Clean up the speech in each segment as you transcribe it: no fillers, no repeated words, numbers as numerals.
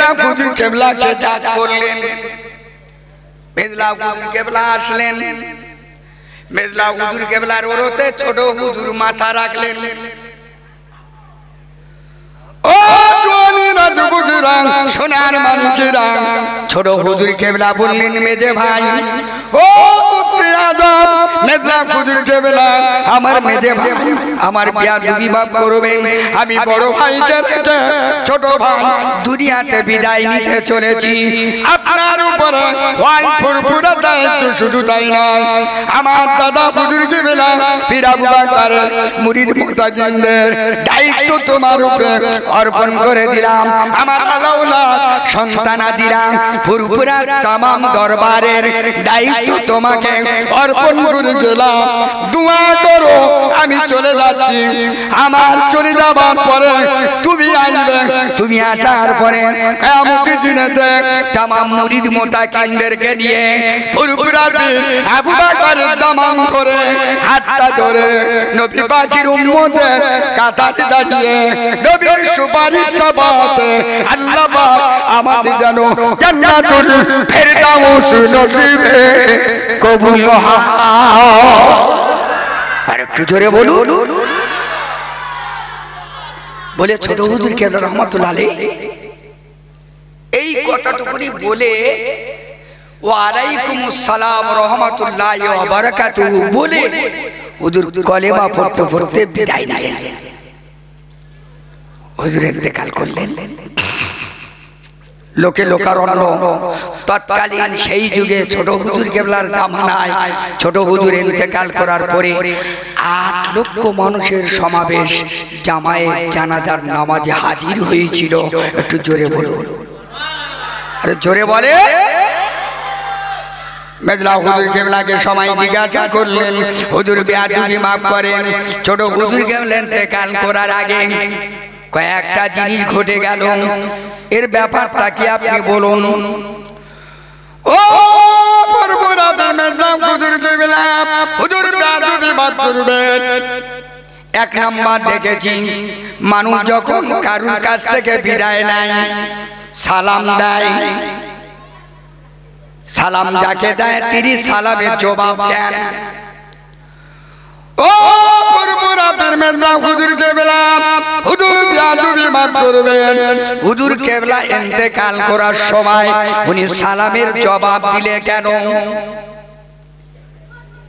মেজলা হুজুর কেবলাকে ডাক করলেন। মেজলা হুজুর কেবলা আসলেন। মেজলা হুজুর কেবলার ওরতে ছোট হুজুর মাথা রাখলেন। ও জওয়ানেরা, যুবকেরা, সোনার মানিকেরা, ছোট হুজুর কেবলা বললেন, মেজে ভাই, ও মেজলা হুজুর কেবলা, আমার মেজে ভাই আমার বেয়াদবি মাফ করবেন। আমি বড় ভাইকে রেখে ছোট ভাই দুনিয়াতে বিদায় নিতে চলেছি। আপনার উপরে ওয়াল ফুরফুরা দায়িত্ব শুধু তাই নয়, আমার দাদা হুজুর কেবলা পীর আবু বকরের মুরিদ মুতাজিনদের দায়িত্ব তোমার উপরে অর্পণ করে দিলাম। আমার আলাউলাদ সন্তানাদিরা ফুরফুরা তামাম দরবারের দায়িত্ব তোমাকে অর্পণ করে গেলাম। দোয়া করো, আমি চলে যাচ্ছি। আমার চলে যাবার পরে তুমি আসবে। তুমি আসার পরে কিয়ামতের দিনেতে তামাম মুরিদ মুতাকিনদেরকে নিয়ে ফুরফুরা পীর আবু বকরের দামান ধরে হাতটা ধরে নবী পাকের উম্মতের কাতারে দাঁড়িয়ে নবীর সুপারিশ সাবাতে আল্লাহ পাক আমাদের যেন জান্নাতুল ফেরদাউস নসিবে কবুল হয়। আর একটু জোরে বলুন। বলে ছোট হুজুর কেবলা রহমাতুল্লাহ আলাইহি এই কথাটুকুনি বলে ওয়া আলাইকুমুস সালাম রাহমাতুল্লাহি ওয়া বারাকাতুহু বলে হুজুর কলেমা পড়তে পড়তে বিদায় নিলেন। হুজুর ইন্তেকাল করলেন। লোকে লোকারণ্য। তৎকালীন সেই যুগে ছোট হুজুর কেবলার জামানায় ছোট হুজুর ইন্তেকাল করার পরে 8 লক্ষ মানুষের সমাবেশ জামায়ে জানাজার নামাজে হাজির হয়েছিল। একটু জোরে বলুন। আরে জোরে বলে। মেজলা হুজুর কেবলাকে সবাই জিজ্ঞাসা করলেন, হুজুর বেয়াদবি মাফ করেন। ছোট হুজুর কেবলা ইন্তেকাল করার আগে কয়েকটা জিনিস ঘটে গেল, এর ব্যাপারটা কি আপনি বলুন। ও ফুরফুরা মেজলা হুজুর কেবলা হুজুর বেয়াদবি মাফ করবেন। এক নাম্বার দেখেছি, মানুষ যখন কারুর কাছ থেকে বিদায় নেয় সালাম দেয়। সালাম যাকে দেয় তিনি সালামের জবাব দেন। ও ফুরফুরা মেজলা হুজুর কেবলা হুজুর বেয়াদবি মাফ করবেন। হুজুর কেবলা ইন্তেকাল করার সময় উনি সালামের জবাব দিলে কেন?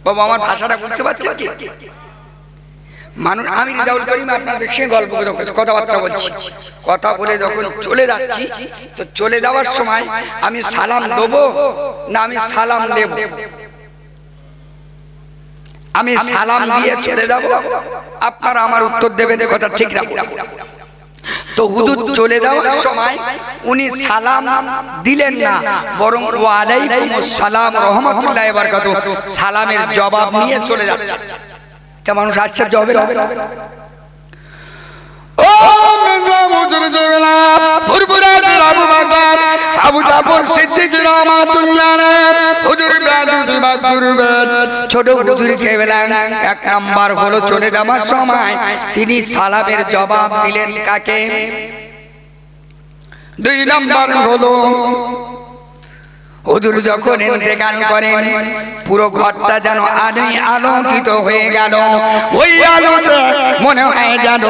বাবা আমার ভাষাটা বুঝতে পারছেন কি? মানুষ আমি রিজাউল করিম আপনাদের সঙ্গে গল্প কথাবার্তা বলছি। কথা বলে যখন চলে যাচ্ছি তো চলে যাওয়ার সময় আমি সালাম দেবো না আমি সালাম দেব? আমি সালাম দিয়ে চলে যাব, আপনারা আমার উত্তর দেবেন। কথা ঠিক রাখুন। তো হুজুর চলে যাওয়ার সময় উনি সালাম দিলেন না, বরং ওয়া আলাইকুমুস সালাম রাহমাতুল্লাহি ওয়া বারাকাতুহু সালামের জবাব নিয়ে চলে যাচ্ছে। মানুষ আশ্চর্য হবে না? ও মেজলা হুজুর কেবলা ফুরফুরা পীর আবু বকর আবু জাফর সিদ্দিক রাহমাতুল্লাহ আলাইহি হুজুর বেয়াদবি মাফ করবেন। ছোট হুজুর কেবলা এক নাম্বার হলো চলে যাওয়ার সময় তিনি সালামের জবাব দিলেন কাকে? 2 নাম্বার হলো হুজুর যখন ইন্তেকাল করেন পুরো ঘরটা যেন আলোয় আলোকিত হয়ে গেল। ওই আলোতে মনে হয় যেন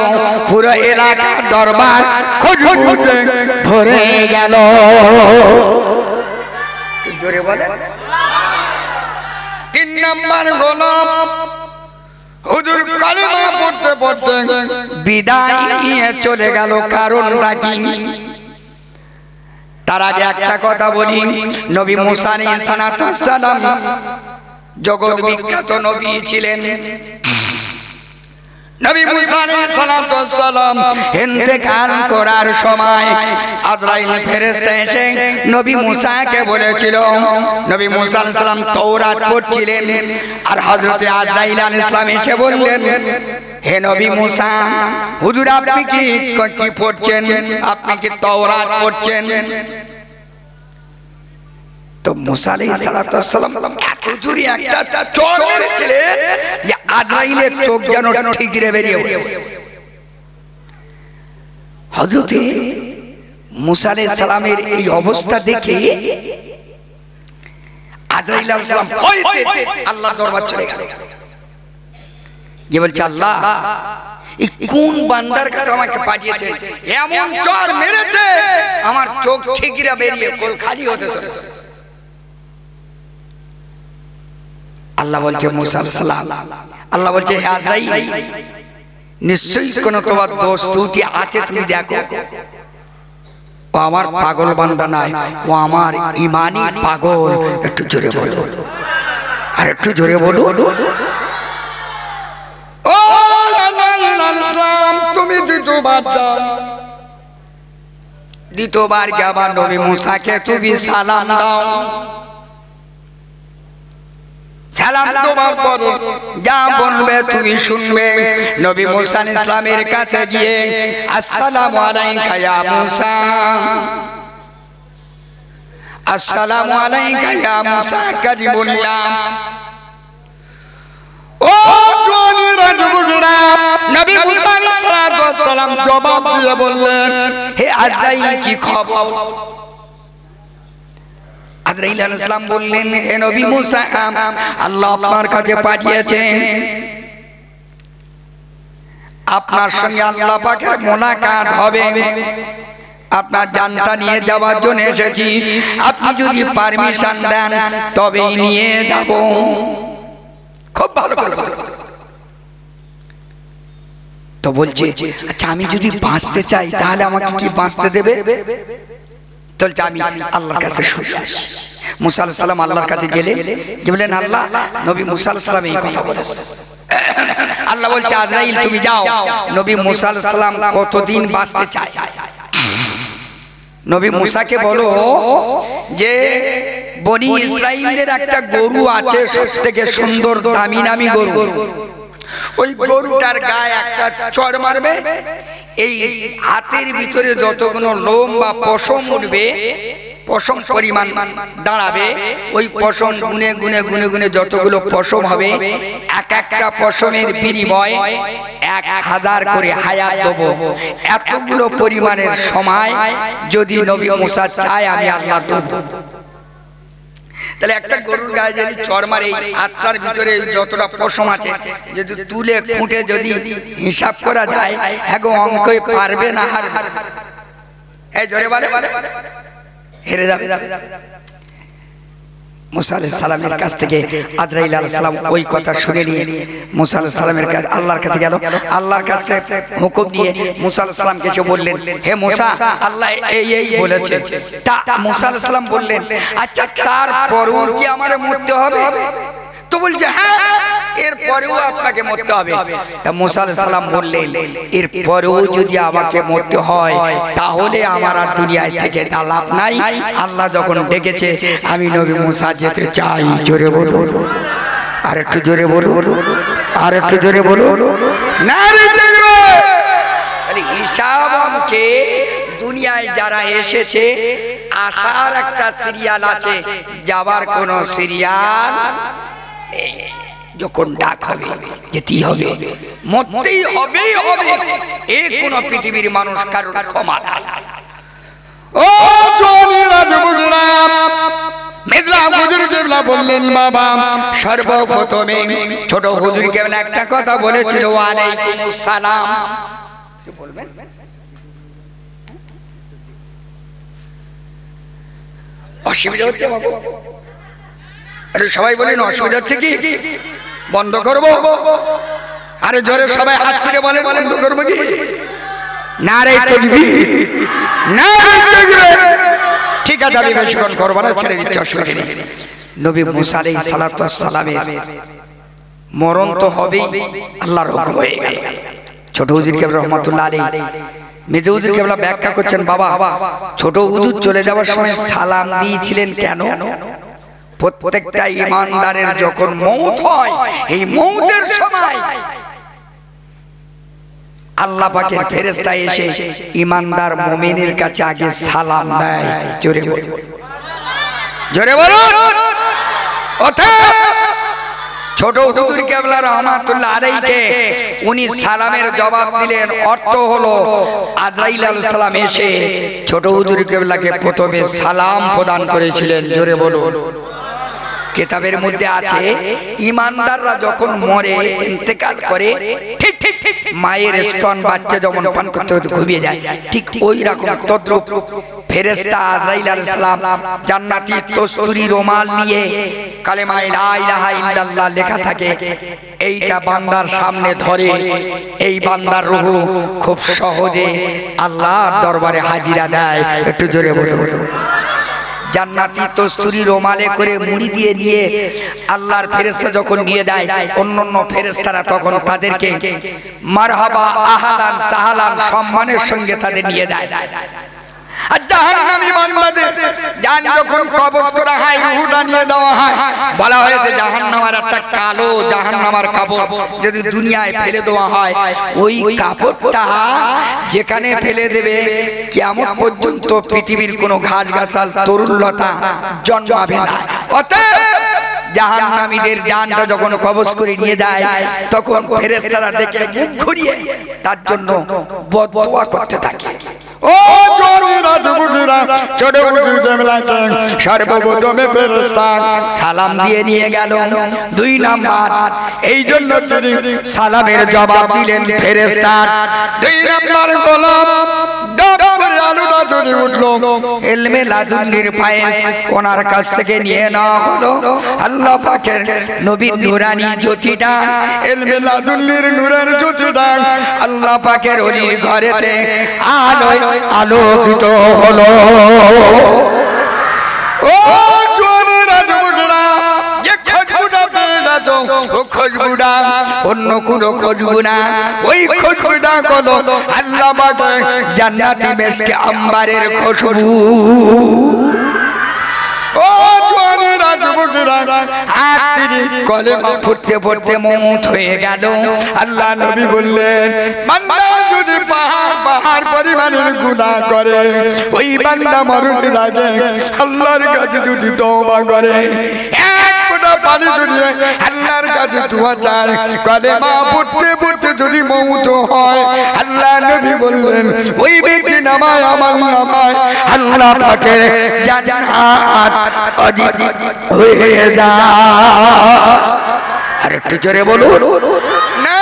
পুরো এলাকার দরবার খুশবুতে ভরে গেল। জোরে বলে। 3 নাম্বার হলো হুজুর কালেমা পড়তে পড়তে বিদায় নিয়ে চলে গেল। কারণটা কি? তার আগে একটা কথা বলি, নবী মুসা আলাইহিস সালাম জগৎ বিখ্যাত নবী ছিলেন। নবী মুসা আলাইহিস সালাম ইন্তেকাল করার সময় আজরাইল ফেরেশতা এসে নবী মুসাকে বলেছিল, নবী মুসা আলাইহিস সালাম তাওরাত পড়ছিলেন আর হযরতে আজরাইল আলাইহিস সালাম এসে বললেন, হে নবী মুসা, হুজুর আপনি কি পড়ছেন? আপনি কি তাওরাত পড়ছেন? তো মুসা আলাইহিস সালাম এত জোরে একটা চড় মেরেছিলেন যে আজরাইলের চোখ যেন ঠিকরে বেরিয়ে গেছে। হযরতে মুসা আলাইহিস সালামের এই অবস্থা দেখে আজরাইল আলাইহিস সালাম ভয়তে আল্লাহর দরবার চলে গেল, গিয়ে বলছে আল্লাহ এই কোন বান্দার কাছে আমাকে পাঠিয়েছে, এমন চর মেরেছে আমার চোখ ঠিকরা বেরিয়ে কোল খালি হতে চলেছে। আল্লাহ বলছে মুসা আলাইহিস সালাম, আল্লাহ বলছে হে আজরাইল নিশ্চয়ই কোন তোমার দোষ ত্রুটি আছে, তুমি দেখো। ও আমার পাগল বান্দা নাই, ও আমার ঈমানি পাগল। একটু জোরে বলো, আর একটু জোরে বলো। ও তুমি দ্বিতীয়বার কে আবার নবী মুসাকে তুমি সালাম দাও। সালাম দেওয়ার পর যা বলবে তুমি শুনবে। নবী মুসা আলাইহিস সালামের কাছে গিয়ে আসসালামু আলাইকা ইয়া মুসা, আসসালামু আলাইকা ইয়া মুসা কালিমুল্লাহ। ও জওয়ানি রাজবুগরা, নবী মুসা আলাইহিস সালাম জবাব দিয়ে বললেন হে আজরাইল কি খবর? আজরাইল আলাইহিস সালাম বললেন হে নবী মুসা, আল্লাহ আপনার কাছে পাঠিয়েছেন, আপনার সঙ্গে আল্লাহ পাকের মোলাকাত হবে, আপনার জানটা নিয়ে যাওয়ার জন্য এসেছি, আপনি যদি পারমিশন দেন তবেই নিয়ে যাব। খুব ভালো কথা। তো বলছে আচ্ছা আমি যদি বাঁচতে চাই তাহলে আমাকে কি বাঁচতে দেবে? চলছে আমি আল্লাহর কাছে শুনে আসি। মুসা আলাইহিস সালাম আল্লাহর কাছে গেলেন, বললেন আল্লাহ নবী মুসা আলাইহিস সালাম এই কথা বলেছে। আল্লাহ বলছে আজরাইল তুমি যাও, নবী মুসা আলাইহিস সালাম কতদিন বাঁচতে চায় নবী মুসাকে বলো যে বনি ইসরাইলদের একটা গরু আছে সবথেকে সুন্দর দামি নামি গরু, ওই গরুটার গায়ে একটা চড় মারবে, এই হাতের ভিতরে যতগুলো লোম বা পশম উঠবে, পশম পরিমাণ দাঁড়াবে, ওই পশম গুনে গুনে গুনে গুনে যতগুলো পশম হবে এক একটা পশমের বিনিময় 1000 করে হায়াত দেব। এতগুলো পরিমাণের সময় যদি নবী মুসা চায় আমি আল্লাহ দেব। তাহলে একটা গরুর গায়ে যদি চড় মারে হাতটার ভিতরে যতটা পশম আছে যদি তুলে খুঁটে যদি হিসাব করা যায়, হ্যাঁ গো অঙ্কে পারবে না হারবে? এই জোরে বলে হেরে যাবে। মুসা আলাইহিস সালামের কাছ থেকে আজরাইল আলাইহিস সালাম ওই কথা শুনে নিয়ে মুসা আলাইহিস সালামের কাছে আল্লাহর কাছে গেল। আল্লাহর কাছে হুকুম নিয়ে মুসা আলাইহিস সালামকে এসে বললেন হে মুসা আল্লাহ এই বলেছে। তা মুসা আলাইহিস সালাম বললেন আচ্ছা তারপরেও কি আমারে মরতে হবে? তো বলছে হ্যাঁ এরপরেও আপনাকে মরতে হবে। তা মুসা আলাইহিস সালাম বললেন এরপরেও যদি আমাকে মরতে হয় তাহলে আমার আর দুনিয়ায় থেকে তা লাভ নাই। আল্লাহ যখন ডেকেছে আমি নবী মুসা যেতে চাই। জোরে বলুন, আর একটু জোরে বলুন, আর একটু জোরে বলুন। নারে তাকবীর। তাহলে হিসাব অঙ্কে দুনিয়ায় যারা এসেছে আসার একটা সিরিয়াল আছে, যাবার কোনো সিরিয়াল নেই। যখন ডাক হবে যেতেই হবে, মরতেই হবে হবে, এ কোন পৃথিবীর মানুষ কারোর ক্ষমা নাই। ও জওয়ানি রাজবুগরা, মেজলা হুজুর কেবলা বললেন বাবা সর্বপ্রথমে ছোট হুজুর কেবলা একটা কথা বলেছিল ওয়ালাইকুমুস সালাম। কি বলবেন? অসুবিধা হচ্ছে বাবু? আরে সবাই বলেন অসুবিধা হচ্ছে কি? বন্ধ করবো? আরে জোরে সবাই হাত তুলে বলেন বন্ধ করবো কি? নারে তাকবীর, নারে তাকবীর। ঠিক আছে আমি বেশিক্ষণ করবো না, ছেড়ে দিচ্ছি, অসুবিধা নেই। নবী মুসা আলাইহিস সালাতু ওয়াস সালামের মরণ তো হবেই, আল্লাহর হুকুম হয়ে গেল। ছোট হুজুর কেবলা রহমাতুল্লাহ আলাইহি মেজো হুজুর কেবলা ব্যাখ্যা করছেন বাবা ছোট হুজুর চলে যাওয়ার সময় সালাম দিয়েছিলেন কেন? প্রত্যেকটা ঈমানদারের যখন মওত হয় এই মওতের সময় আল্লাহ পাকের ফেরেশতা এসে ঈমানদার মুমিনের কাছে আগে সালাম দেয়। জোরে বলুন, জোরে বলুন। অর্থাৎ ছোট হুজুর কেবলা রহমাতুল্লাহ আলাইহিকে উনি সালামের জবাব দিলেন। অর্থ হলো আজরাইল আলাইহিস সালাম এসে ছোট হুজুর কেবলাকে প্রথমে সালাম প্রদান করেছিলেন। জোরে বলুন। কিতাবের মধ্যে আছে ইমানদাররা যখন মরে ইন্তেকাল করে ঠিক মায়ের স্তন বাচ্চা যেমন পান করতে ঘুমিয়ে যায়, ঠিক ওই রকম তদ্রূপ ফেরেশতা আজরাইল আলাইহিস সালাম জান্নাতি কস্তুরী রুমাল নিয়ে কালেমা লা ইলাহা ইল্লাল্লাহ লেখা থাকে, এইটা বান্দার সামনে ধরে এই বান্দার রূহ খুব সহজে আল্লাহর দরবারে হাজিরা দেয়। একটু জোরে বলুন। জান্নাতি কস্তুরী রুমালে করে মুড়ি দিয়ে নিয়ে আল্লাহর ফেরেশতা যখন নিয়ে দেয়, অন্যান্য ফেরেশতারা তখন তাদেরকে মারহাবা আহলান সাহালান সম্মানের সঙ্গে তাদের নিয়ে দেয়। আর জাহান্নামী বান্দাদের জান যখন কবজ করা হয়, রূহটা নিয়ে দেওয়া হয়, বলা হয়েছে জাহান্নামের একটা কালো জাহান্নামের কাপড় যদি দুনিয়ায় ফেলে দেওয়া হয়, ওই কাপড়টা যেখানে ফেলে দেবে কিয়ামত পর্যন্ত পৃথিবীর কোনো ঘাসগাছাল তরুলতা জন্মাবে না। অতএব জাহান্নামীদের জানটা যখন কবজ করে নিয়ে যায়, তখন ফেরেশতারা দেখে মুখ ঘুরিয়ে তার জন্য বদদুয়া করতে থাকে। ও জোরেরা যুবকেরা, ছোট হুজুর কেবলাকে সর্বপ্রথমে ফেরেশতা সালাম দিয়ে নিয়ে গেল। 2 নাম্বার এই জন্য তিনি সালামের জবাব দিলেন ফেরেশতা। 2 নাম্বার গোলাম দপ করে আলুটা চলে উঠলো। ইলমে লাদুন্নির ফায়েজ ওনার কাছ থেকে নিয়ে নেওয়া হলো। আল্লাহ পাকের নবীর নূরানি জ্যোতিটা, ইলমে লাদুন্নির নূরের জ্যোতিটা আল্লাহ পাকের ওলির ঘরেতে আলোয় আলোকিত হলো। ও জোরেরা যুবকেরা, যে খুশবুটা পেয়ে গেছো ও খুশবুটা অন্য কোনো খুশবু না, ওই খুশবুটা হলো আল্লাহ পাকের জান্নাতি মেশকে আম্বারের খুশবু। ও জোয়ানেরা যুবকেরা, আর তিনি কলেমা পড়তে পড়তে মওত হয়ে গেল। আল্লাহ নবী বললেন, বান্দা যদি পাহাড় পরিমাণের গুনাহ করে, ওই বান্দা মরণের আগে আল্লাহর কাছে যদি তওবা করে, এক ফোঁটা পানি যদি আল্লাহর কাছে দোয়া চায়, কলেমা পড়তে পড়তে যদি মওত হয়, আল্লাহ নবী বললেন ওই ব্যক্তি নামায় আমার নামায় আল্লাহ পাকের জান্নাত হয়ে যায়। আর একটু জোরে বলুন না।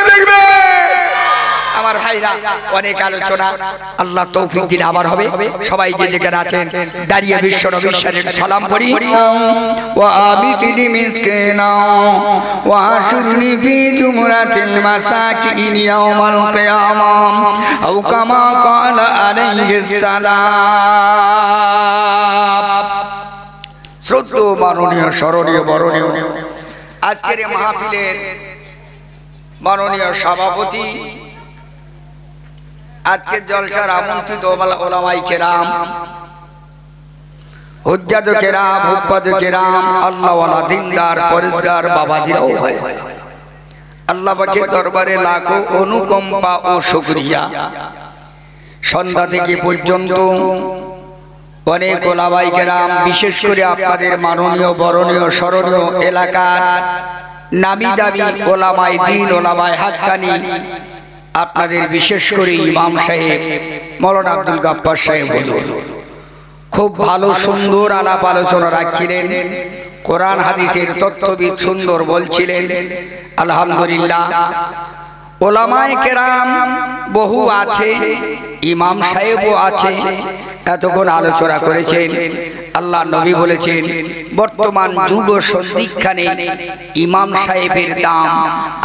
দেখবে আমার ভাইরা, অনেক আলোচনা, আল্লাহ তৌফিক দিলে আবার হবে। সবাই যে যেখানে আছেন দাঁড়িয়ে বিশ্ব নবীর শানে সালাম পড়ি। ওয়া আবিতিনি মিসকিনা ওয়া আশুরনি ফি জুমরাতিল মাসাকিন ইয়াউমাল কিয়ামাহ আও কামা ক্বালা আলাইহিস সালাম। শ্রদ্ধেয় মাননীয় স্মরণীয় বরণীয় আজকের এই মাহফিলের মাননীয় সভাপতি, আজকের জলসার আমন্ত্রিত ওলামায়ে কেরাম, হুজ্জাত কেরাম, হুফাজ কেরাম, আল্লাহওয়ালা দিনদার পরেজগার বাবাজিরাও ভাই, আল্লাহ পাকের দরবারে লাখো অনুকম্পা ও শুকরিয়া। সন্ধ্যা থেকে পর্যন্ত অনেক ওলামায়ে কেরাম, বিশেষ করে আপনাদের মাননীয় বরণীয় স্মরণীয় এলাকার নামি দামি ওলামায়ে দ্বীন, ওলামায়ে হাক্কানি, আপনাদের বিশেষ করে ইমাম সাহেব মাওলানা আব্দুল গাফফার সাহেব হুজুর খুব ভালো সুন্দর আলাপ আলোচনা রাখছিলেন। কোরআন হাদিসের তত্ত্ববিদ সুন্দর বলছিলেন। আলহামদুলিল্লাহ, ওলামায়ে কেরাম বহু আছে, ইমাম সাহেবও আছে, এতক্ষণ আলোচনা করেছেন। আল্লাহ নবী বলেছেন বর্তমান যুগ সন্ধিক্ষণে ইমাম সাহেবের দাম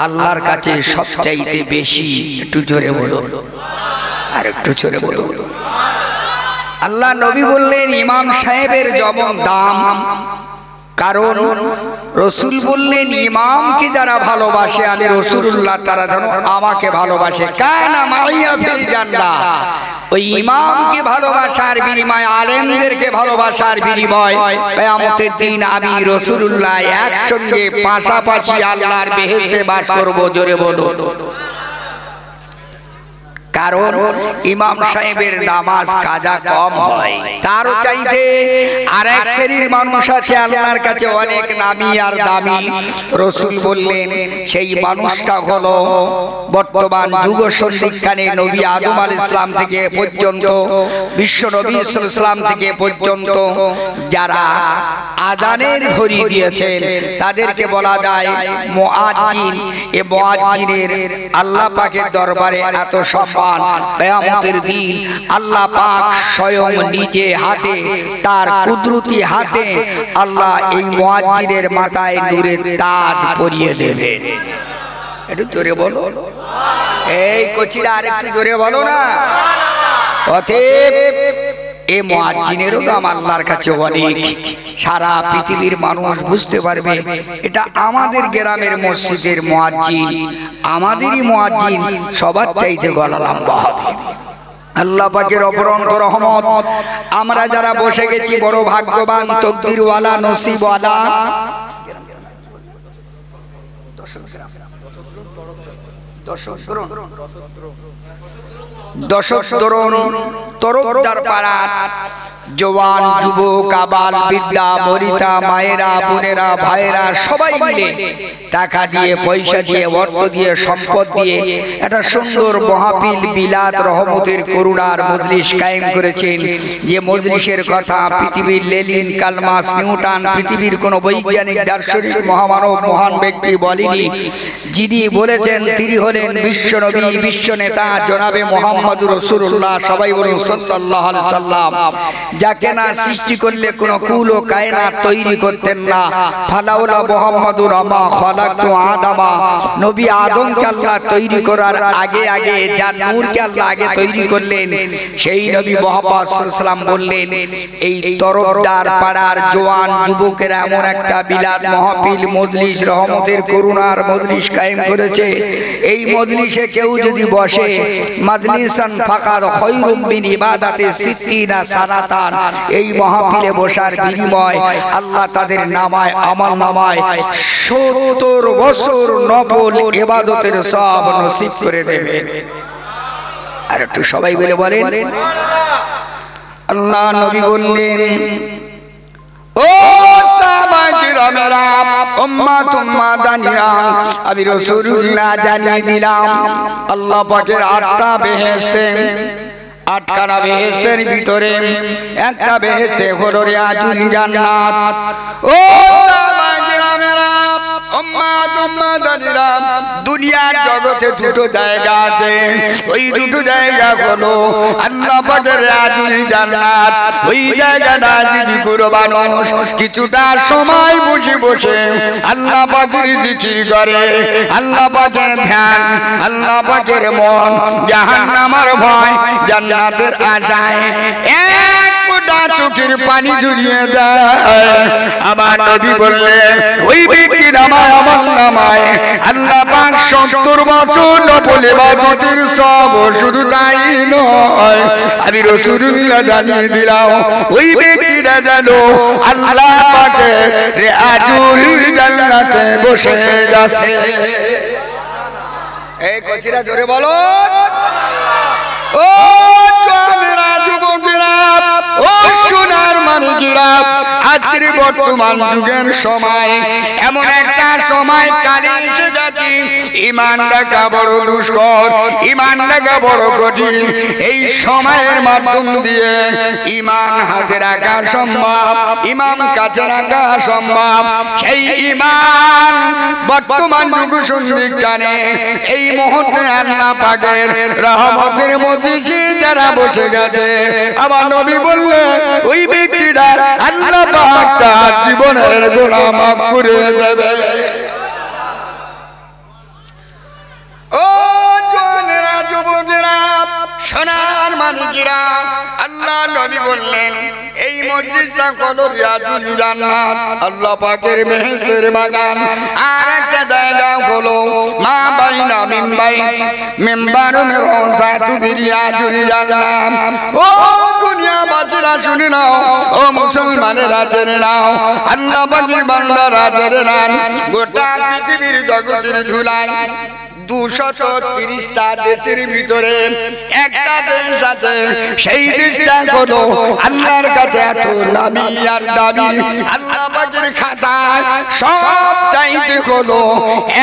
আল্লাহর কাছে সবচাইতে বেশি। একটু জোরে বলুন, আর একটু জোরে বলুন। আল্লাহ নবী বললেন ইমাম সাহেবের যেমন দাম, কারণ রসুল বললেন ইমামকে যারা ভালোবাসে আমি রাসূলুল্লাহ তারা যেন আমাকে ভালোবাসে। কানা মাইয়া ফিল জান্নাহ, ওই ইমামকে ভালোবাসার বিনিময়ে, আলেমদেরকে ভালোবাসার বিনিময়ে কিয়ামতের দিন আমি রাসূলুল্লাহ একসঙ্গে পাশাপাশি আল্লাহর বেহেশতে বাস করব। জোরে বলুন। কারণ ইমাম সাহেবের নামাজ কাজা কম হয়। তারও চাইতে আরেক শ্রেণীর মানুষ আছে আল্লাহর কাছে অনেক নামি আর দামি। রাসূল বললেন সেই মানুষটা হলো বর্তমান যুগ সন্ধিক্ষণে নবী আদম আলাইহিস সালাম থেকে পর্যন্ত বিশ্ব নবী সাল্লাল্লাহু আলাইহি ওয়াসাল্লাম থেকে পর্যন্ত যারা আযানের ধরি দিয়েছেন তাদেরকে বলা যায় মুআজ্জিন। এই মুআজ্জিনের আল্লাহ পাকের দরবারে এত সম্মান, কিয়ামতের দিন আল্লাহ পাক স্বয়ং নিজে হাতে তার কুদরতি হাতে আল্লাহ এই মুআজ্জিনের মাথায় নূরের তাজ পরিয়ে দেবেন। একটু জোরে বলো, এই কচিরা আরেকটু জোরে বলো না। অতএব এই মুআজ্জিনেরও দাম আল্লাহর কাছে অনেক। সারা পৃথিবীর মানুষ বুঝতে পারবে এটা আমাদের গ্রামের মসজিদের মুআজ্জিন, আমাদেরই মুআজ্জিন, সবার চাইতে গলা লম্বা হবে। আল্লাহ পাকের অপরন্ত রহমত। আমরা যারা বসে গেছি বড় ভাগ্যবান, তকদিরওয়ালা, নসিবওয়ালা। তরফদার পাড়ার জওয়ান, যুবক, আবাল, বৃদ্ধা, বনিতা, মায়েরা, বোনেরা, ভাইয়েরা সবাই মিলে টাকা দিয়ে, পয়সা দিয়ে, অর্থ দিয়ে, সম্পদ দিয়ে একটা সুন্দর মাহফিল, বিলাত, রহমতের, করুণার মজলিস কায়েম করেছেন। যে মজলিসের কথা পৃথিবীর লেনিন, কালমাস, নিউটন, পৃথিবীর কোন বৈজ্ঞানিক, দার্শনিক, মহামানব, মহান ব্যক্তি বলেনি। যিনি বলেছেন তিনি হলেন বিশ্বনবী, বিশ্ব নেতা জনাবে মুহাম্মদুর রাসূলুল্লাহ। সবাই বলুন সাল্লাল্লাহু আলাইহি সাল্লাম। যাকে না সৃষ্টি করলে কোন কুল ও কায়নাত তৈরি করতেন না। ফালাউলা মুহাম্মাদুর আমা খালাকতু আদামা। নবী আদমকে আল্লাহ তৈরি করার আগে আগে যার নূরকে আল্লাহ আগে তৈরি করলেন, সেই নবী মুহাম্মদ সাল্লাল্লাহু আলাইহি সাল্লাম বললেন এই তরফদার পাড়ার জওয়ান যুবকেরা এমন একটা বিলাত মাহফিল, মজলিস, রহমতের, করুণার মজলিস কায়েম করেছে। এই মজলিসে কেউ যদি বসে, মাজলিসান ফাকার খায়রুম মিন ইবাদাতি সিত্তিনা সানাতান, এই মাহফিলে বসার বিনিময় আল্লাহ তাদের নামায়, আমল নামায় 70 বছর নফল ইবাদতের সওয়াব নসিব করে দেবেন। আর একটু সবাই বলে বলেন আল্লাহ। নবী বললেন ও সাহাবায়ে কিরামেরা, উম্মাত উম্মাদানিরা, আমি রাসূলুল্লাহ জানিয়ে দিলাম আল্লাহ পাকের 8টা বেহেশতে, 8খানা বেহেশতের ভিতরে একটা বেহেশতে হলো রিয়াজুল জান্নাত। ও সাহাবায়ে কিরামেরা, উম্মাত উম্মাদানিরা, দুনিয়ার জগতে দুটো জায়গা আছে। ওই দুটো জায়গা হলো আল্লাহ পাকের রিয়াজুল জান্নাত। ওই জায়গাটা যদি কোনো মানুষ কিছুটা সময় বসে বসে আল্লাহ পাকের জিকির করে, আল্লাহ পাকের ধ্যান, আল্লাহ পাকের মন, জাহান্নামের ভয়, জান্নাতের আশায় এক ফোঁটা চোখের পানি ঝরিয়ে দেয়, আমার নবী বললেন ওই ব্যক্তির আমার আমল নামায় আল্লাহ পাক 70 বছর নফল ইবাদতের সওয়াব। শুধু তাই নয়, আমি রাসূলুল্লাহ জানিয়ে দিলাম ওই ব্যক্তিরা যেন আল্লাহ পাকের রিয়াজুল জান্নাতে বসে আছে। এই কচিরা জোরে বলো। ও জওয়ানেরা, যুবকেরা, ও সোনার মানিকেরা, আজকের বর্তমান যুগের সময় এমন একটা সময় কালে এসে গেছে, ঈমান রাখা বড় দুষ্কর, ঈমান রাখা বড় কঠিন। এই সময়ের মাধ্যম দিয়ে ঈমান হাতে রাখা সম্ভব, ঈমান কাছে রাখা সম্ভব। সেই ঈমান বর্তমান যুগ সন্ধিক্ষণে এই মুহূর্তে আল্লাহ পাকের রহমতের মধ্যে যারা বসে গেছে, আমার নবী বললেন ওই ব্যক্তিরা আল্লাহ পাক তার জীবনের গুনাহ মাফ করে দেবে। ও জওয়ানেরা, যুবকেরা, সোনার মানিকেরা, আল্লাহ নবী বললেন এই মসজিদটা হলো রিয়াজুল জান্নাত, আল্লাহ পাকের বেহেশতের বাগান। আর একটা জায়গা হলো মা বাইনা মিম্বারুন রওযাতু বিরিয়াজুল জান্নাত। ও দুনিয়াবাসীরা শুনে নাও, ও মুসলমানেরা জেনে নাও, আল্লাহ পাকের বান্দারা জেনে নাও, গোটা পৃথিবীর জগতের ধুলাই 230টা দেশের ভিতরে একটা দেশ আছে, সেই দেশটা হলো আল্লাহর কাছে এত নামি আর দামি। আল্লাহ পাকের খাতায় সব চাইতে হলো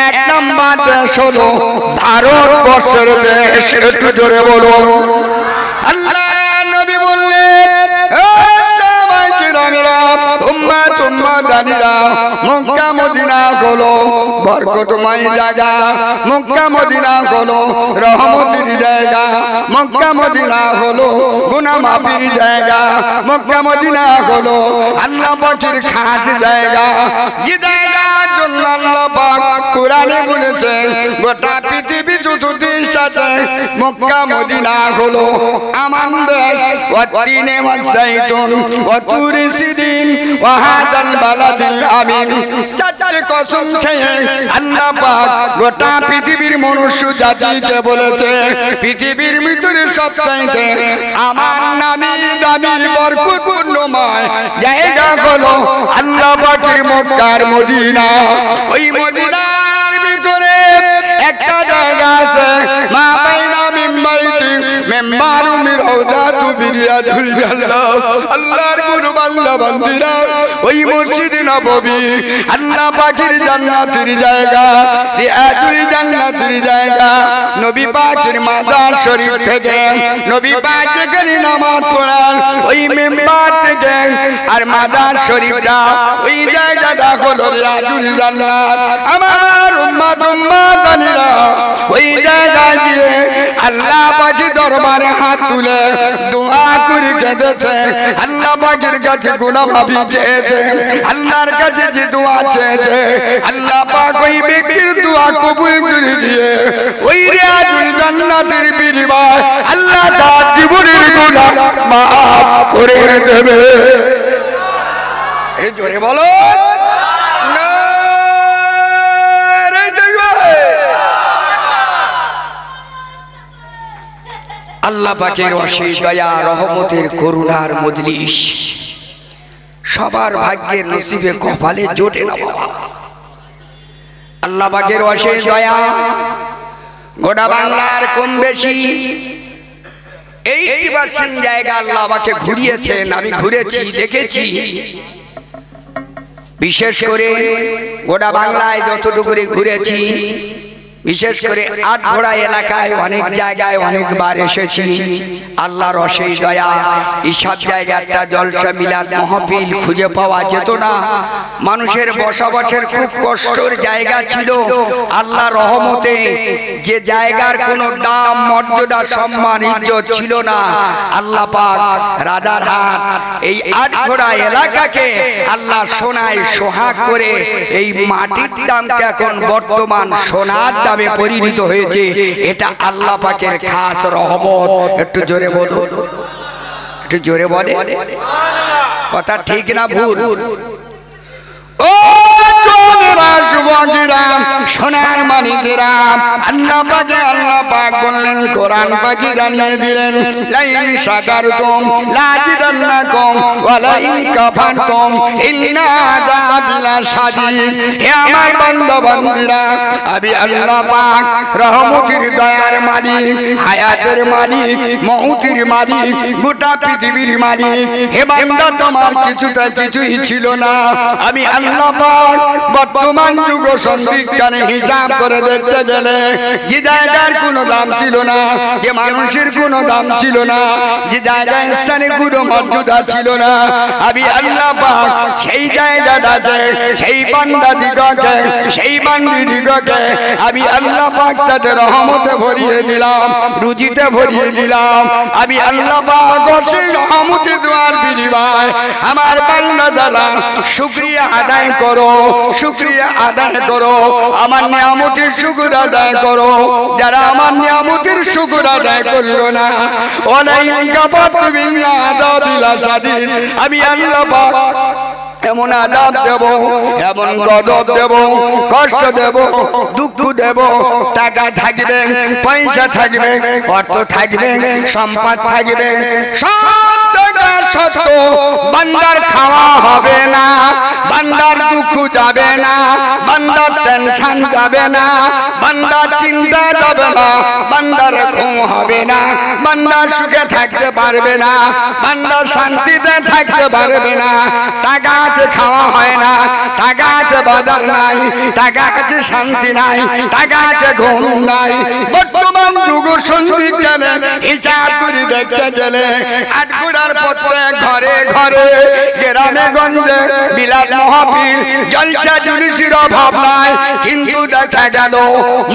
1 নম্বর দেশ হলো ভারতবর্ষের দেশ। একটু জোরে বলো আল্লাহ নবী বললেন, মক্কা মদিনা হলো বরকতময় জায়গা, মক্কা মদিনা হলো রহমতের জায়গা, মক্কা মদিনা হলো গুনাহ মাফির জায়গা, মক্কা মদিনা হলো আল্লাহ পাকের খাস জায়গা। যে জায়গার জন্য আল্লাহ পাক কোরআনে বলেছেন গোটা পৃথিবী যত দেশ আছে মক্কা মদিনা হলো আমার দেশ। ওয়াতিনে ওয়াজাইতুন ওয়াতুরি সিদিন ওয়াহাদাল বালাদিল আমিন। চারটি কসম খেয়ে আল্লাহ পাক গোটা পৃথিবীর মনুষ্য জাতিকে বলেছে পৃথিবীর ভিতরে সবচাইতে আমার নামে দামি বরকতপূর্ণময় জায়গা হলো আল্লাহ পাকের মক্কার মদিনা। ওই মদিনার ভিতরে একটা জায়গা আছে মা বাইনা মিম্বাইতি মেম্বারু মিরওদাতু বিরিয়াতুল জান্নাহ। আল্লাহর কোন বান্দা বান্দীরা ওই মসজিদ নববী আল্লাহ পাকের জান্নাতের জায়গা, রিয়াতুল জান্নাতের জায়গা। নবী পাকের মাজার শরীফ থেকে নবী পাক যেখানে নামাজ পড়ান ওই মেম্বার থেকে আর মাজার শরীফটা ওই জায়গাটা হলো রিয়াতুল জান্নাত। আমার উম্মাদানিরা ওই জায়গায় গিয়ে আল্লাহ পাকের দরবারে হাত তুলে দোয়া করে কেঁদেছে, আল্লাহ পাকের কাছে গুনাহ মাফি চেয়েছে, আল্লাহর কাছে যে দোয়া চেয়েছে আল্লাহ পাক ওই ব্যক্তির দোয়া কবুল করে দিয়ে ওই রিয়াজুল জান্নাতের বিনিময়ে আল্লাহ তার জীবনের গুনাহ মাফ করে দেবে। এই জোরে বলো আল্লাহ পাকের অশেষ দয়া রহমতের করুণার মজলিস সবার ভাগ্যের নসিবে কপালে জোটে না বাবা। আল্লাহ পাকের অশেষ দয়া গোটা বাংলার কম বেশি 80% জায়গা আল্লাহ আমাকে ঘুরিয়েছেন, আমি ঘুরেছি দেখেছি। বিশেষ করে গোটা বাংলায় যতটুকু ঘুরেছি, বিশেষ করে আটঘোড়া এলাকায় অনেক জায়গায় অনেকবার এসেছি। আল্লাহর অশেষ দয়া এইসব জায়গাটা জলসা মিলাদ মাহফিল খুঁজে পাওয়া যেত না। মানুষের বসবাসের খুব কষ্টের জায়গা ছিল। আল্লাহ রহমতে যে জায়গার কোনো দাম মর্যাদা সম্মান ইজ্জত ছিল না, আল্লাহ পাক রাজারহাট এই আটঘোড়া এলাকাকে আল্লাহ সোনায় সোহাগ করে এই মাটির দামটা এখন বর্তমান সোনার দামে পরিণত হয়েছে। এটা আল্লাহ পাকের খাস রহমত। একটু জোরে বলো, একটু জোরে বলে কথা ঠিক না ভুল? ও সোনার মানিকেরা আল্লাহ পাক বললেন কোরআন পাকে জানিয়ে দিলেন লাইন শাকারতুম লাযিদান্নাকুম ওয়া লাইন কাফারতুম ইন্না আযাবি লাশাদীদ। হে আমার বান্দা বান্দীরা, আমি আল্লাহ পাক রহমতের দয়ার মালিক, হায়াতের মালিক, মউতের মালিক, গোটা পৃথিবীর মালিক। হে বান্দা, তোমার কিছুটা কিছুই ছিল না। আমি আল্লাহ পাক বর্তমান যুগ সন্ধিক্ষণে হিসাব করে দেখতে গেলে যে জায়গার কোনো দাম ছিল না, যে মানুষের কোনো দাম ছিল না, যে জায়গায় স্থানে কোনো মর্যাদা ছিল না, আমি আল্লাহ পাক সেই জায়গাটাকে, সেই বান্দা দিগকে, সেই বান্দি দিগকে আমি আল্লাহ পাক তাদের রহমতে ভরিয়ে দিলাম, রুজিতে ভরিয়ে দিলাম। আমি আল্লাহ পাক সেই রহমতে দোয়ার বিনিময় আমার বান্দা দ্বারা শুকরিয়া আদায় করো, শুকরিয়া আদায় করো, আমার নিয়ামতের শুকর আদায় করো। যারা আমার নিয়ামতের শুকর আদায় করলো না, আমি আল্লাহ পাক এমন আযাব দেব, এমন গজব দেব, কষ্ট দেব, দুঃখ দেব। টাকা থাকবে, পয়সা থাকবে, অর্থ থাকবে, সম্পদ থাকবে, সব টাকা সত্য বান্দার খাওয়া হবে না, বান্দার দুঃখ যাবে না, বান্দার টেনশন যাবে না, বান্দার চিন্তা যাবে না, বান্দার ঘুম হবে না, বান্দার সুখে থাকতে পারবে না, বান্দার শান্তিতে থাকতে পারবে না। টাকা আছে খাওয়া হয় না, টাকা আছে বাজার নাই, টাকা আছে শান্তি নাই, টাকা আছে ঘুম নাই। বর্তমান যুগ সন্ধি গেলে হিসাব করে দেখতে গেলে আটকুড়ার প্রত্যেক ঘরে ঘরে গ্রামে গঞ্জে বিলাত মহফিল জলসা জুলুসের অভাব নাই, কিন্তু দেখা গেল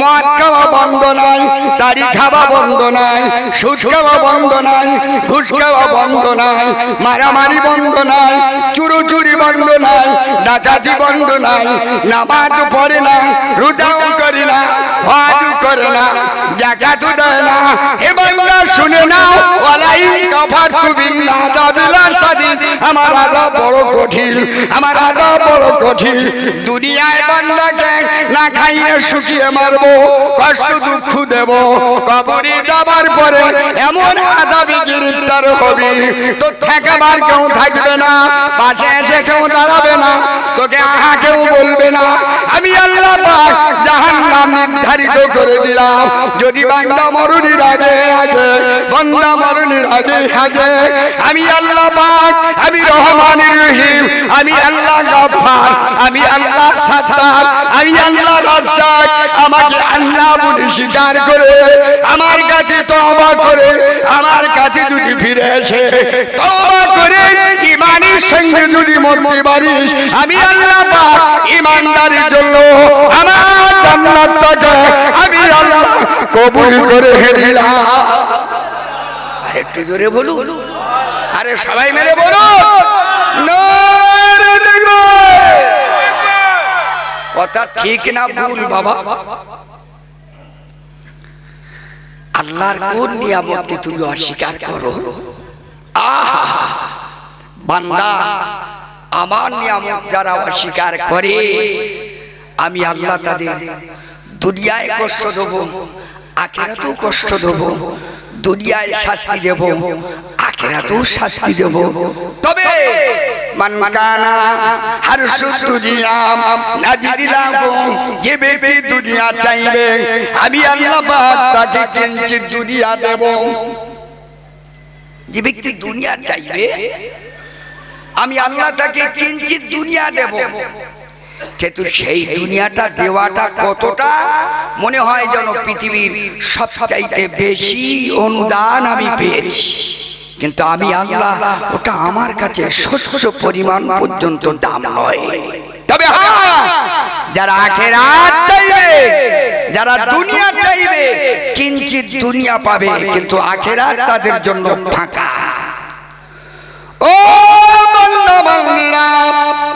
মদ খাওয়া বন্ধ নাই, তারি খাওয়া বন্ধ নাই, সুদ খাওয়া বন্ধ নাই, ঘুষ খাওয়া বন্ধ নাই, মারামারি বন্ধ নাই, চুরি বন্ধ নাই, ডাকাতি বন্ধ নাই, নামাজ পড়ে না, রোজাও করে না, হজও করে না, যাকাতও দেয় না। হে বান্দা শুনে নাও, ওয়ালাই কাফারতু বিল্লাহি শাদীদ, আমার আযাব বড় কঠিন, আমার আযাব বড় কঠিন। দুনিয়ায় বান্দাকে না খাইয়ে শুকিয়ে মারবো, কষ্ট দুঃখ দেব, কবরে যাবার পরে এমন আযাবে গ্রেফতার হবি তো ঠেকাবার কেউ থাকবে না, পাশে এসে কেউ দাঁড়াবে না, তোকে আহা কেউ বলবে না। আমি আল্লাহ পাক জাহান্নাম নির্ধারিত করে দিলাম। যদি বান্দা মরণের আগে আগে, বান্দা মরণের আগে আগে আমি আল্লাহ পাক, আমি রহমানুর রহিম, আমি আল্লাহ গফফার, আমি আল্লাহ সাত্তার, আমি আল্লাহ রাজ্জাক, আমাকে আল্লাহ বলে স্বীকার করে আমার কাছে তওবা করে আমার কাছে যদি ফিরে এসে তওবা করে ঈমানের সঙ্গে যদি মরতে পারিস, আমি আল্লাহ পাক ঈমানদারির জন্য আমার জান্নাতটাকে আমি আল্লাহ কবুল করে নিলাম। একটু জোরে বলুন, আরে সবাই মিলে বলুন নারে তাকবীর। কথা ঠিক না ভুল বাবা? আল্লাহর কোন নিয়ামতকে তুমি অস্বীকার করো? আহা বান্দা, আমার নিয়ামত যারা অস্বীকার করে আমি আল্লাহ তাদের দুনিয়ায় কষ্ট দেব, আখিরাতেও কষ্ট দেব, দুনিয়ায় শাস্তি দেব, আখিরাতেও শাস্তি দেব। তবে মান কানা হারসু দুনিয়া নাজিদ লাহু, যে ব্যক্তি দুনিয়া চাইবে আমি আল্লাহ পাক তাকে কিঞ্চিত দুনিয়া দেব। যে ব্যক্তি দুনিয়া চাইবে আমি আল্লাহ তাকে কিঞ্চিত দুনিয়া দেব। কিন্তু সেই দুনিয়াটা দেওয়াটা কতটা, মনে হয় যেন পৃথিবীর সবচাইতে বেশি অনুদান আমি পেয়েছি, কিন্তু আমি আল্লাহ ওটা আমার কাছে শস্য পরিমাণ পর্যন্ত দাম নয়। তবে হ্যাঁ, যারা আখিরাত চাইবে, যারা দুনিয়া চাইবে কিঞ্চিত দুনিয়া পাবে, কিন্তু আখিরাত তাদের জন্য ফাঁকা। ও বান্দা বান্দিরা,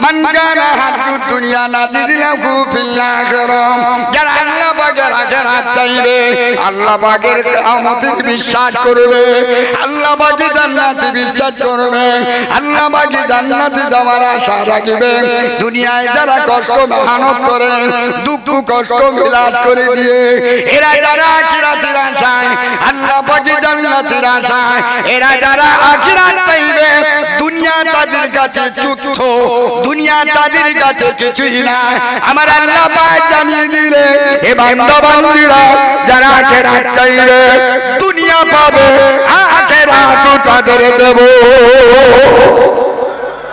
মান কানা হাজু দুনিয়া নাজিদ লাহু ফিল আখিরাহ, যারা আল্লাহ পাকের আখিরাত চাইবে, আল্লাহ পাকের কিয়ামতের বিশ্বাস করবে, আল্লাহ পাকের জান্নাতে বিশ্বাস করবে, আল্লাহ পাকের জান্নাতে যাওয়ার আশা রাখবে। দুনিয়ায় যারা কষ্ট মেহনত করে, দুঃখ কষ্ট বিলাস করে দিয়ে এরা যারা আখিরাতের আশায়, আল্লাহ পাকের জান্নাতের আশায়, এরা যারা আখিরাত চাইবে, দুনিয়া তাদের কাছে তুচ্ছ, দুনিয়া তাদের কাছে কিছুই না। আমার আল্লাহ পাক জানিয়ে দিলে এ বান্দা বান্দীরা যারা আখিরাত চাইবে দুনিয়া পাবে, আখিরাত তাদের দেব।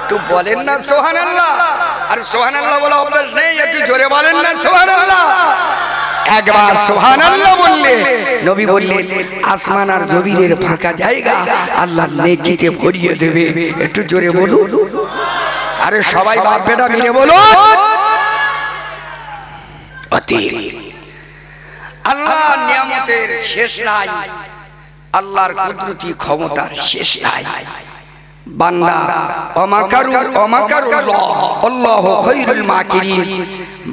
তো বলেন না সুবহানাল্লাহ? আর সুবহানাল্লাহ বলা অভ্যাস নেই, একটু জোরে বলেন না সুবহানাল্লাহ। একবার সুবহানাল্লাহ বললে নবী বললেন আসমান আর জমিনের ফাঁকা জায়গা আল্লাহর নেকিতে ভরিয়ে দেবে। একটু জোরে বলুন, আরে সবাই বাপ বেটা মিলে বলুন। আল্লাহর নিয়ামতের শেষ নাই, আল্লাহর কুদরতি ক্ষমতার শেষ নাই। বান্দা আল্লাহু খায়রুল মাকিরিন,